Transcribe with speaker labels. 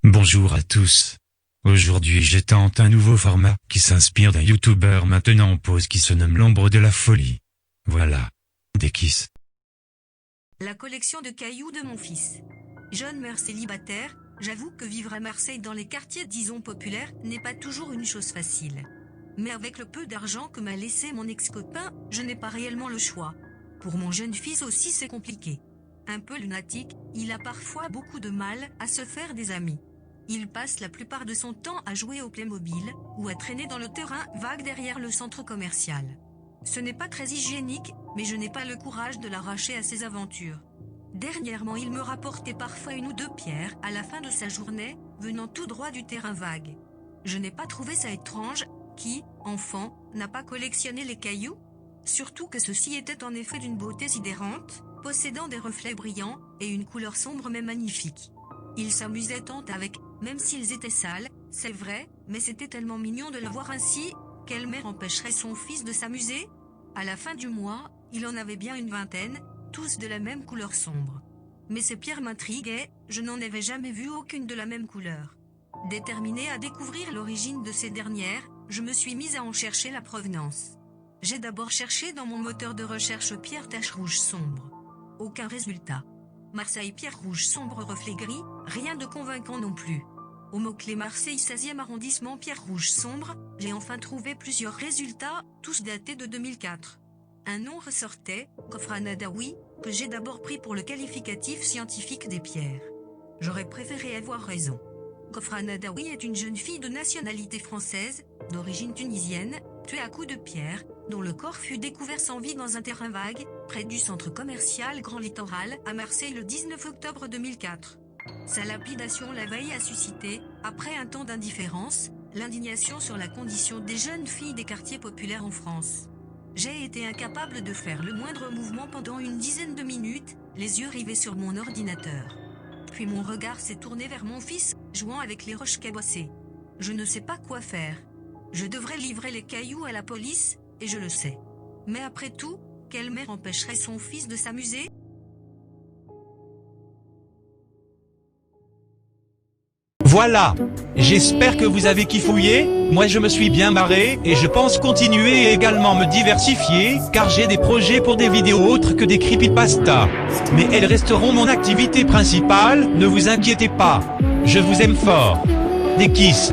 Speaker 1: Bonjour à tous. Aujourd'hui je tente un nouveau format qui s'inspire d'un youtubeur maintenant en pause qui se nomme l'ombre de la folie. Voilà. Des kisses.
Speaker 2: La collection de cailloux de mon fils. Jeune mère célibataire, j'avoue que vivre à Marseille dans les quartiers disons populaires n'est pas toujours une chose facile. Mais avec le peu d'argent que m'a laissé mon ex-copain, je n'ai pas réellement le choix. Pour mon jeune fils aussi c'est compliqué. Un peu lunatique, il a parfois beaucoup de mal à se faire des amis. Il passe la plupart de son temps à jouer au Playmobil, ou à traîner dans le terrain vague derrière le centre commercial. Ce n'est pas très hygiénique, mais je n'ai pas le courage de l'arracher à ses aventures. Dernièrement il me rapportait parfois une ou deux pierres à la fin de sa journée, venant tout droit du terrain vague. Je n'ai pas trouvé ça étrange, qui, enfant, n'a pas collectionné les cailloux? Surtout que ceux-ci étaient en effet d'une beauté sidérante, possédant des reflets brillants, et une couleur sombre mais magnifique. Il s'amusait tant avec, même s'ils étaient sales, c'est vrai, mais c'était tellement mignon de le voir ainsi. Quelle mère empêcherait son fils de s'amuser? À la fin du mois, il en avait bien une vingtaine, tous de la même couleur sombre. Mais ces pierres m'intriguaient, je n'en avais jamais vu aucune de la même couleur. Déterminé à découvrir l'origine de ces dernières, je me suis mise à en chercher la provenance. J'ai d'abord cherché dans mon moteur de recherche pierre tache rouge sombre. Aucun résultat. Marseille pierre rouge sombre reflet gris, rien de convaincant non plus. Au mot-clé Marseille 16e arrondissement pierre rouge sombre, j'ai enfin trouvé plusieurs résultats, tous datés de 2004. Un nom ressortait, Ghofrane Adaoui, que j'ai d'abord pris pour le qualificatif scientifique des pierres. J'aurais préféré avoir raison. Ghofrane Adaoui est une jeune fille de nationalité française, d'origine tunisienne, tuée à coups de pierre, dont le corps fut découvert sans vie dans un terrain vague, près du centre commercial Grand Littoral, à Marseille le 19 octobre 2004. Sa lapidation la veille a suscité, après un temps d'indifférence, l'indignation sur la condition des jeunes filles des quartiers populaires en France. J'ai été incapable de faire le moindre mouvement pendant une dizaine de minutes, les yeux rivés sur mon ordinateur. Puis mon regard s'est tourné vers mon fils, jouant avec les roches cabossées. Je ne sais pas quoi faire. Je devrais livrer les cailloux à la police, et je le sais. Mais après tout, quelle mère empêcherait son fils de s'amuser?
Speaker 3: Voilà. J'espère que vous avez kiffouillé, moi je me suis bien marré et je pense continuer et également me diversifier car j'ai des projets pour des vidéos autres que des creepypasta. Mais elles resteront mon activité principale, ne vous inquiétez pas. Je vous aime fort. Des kisses.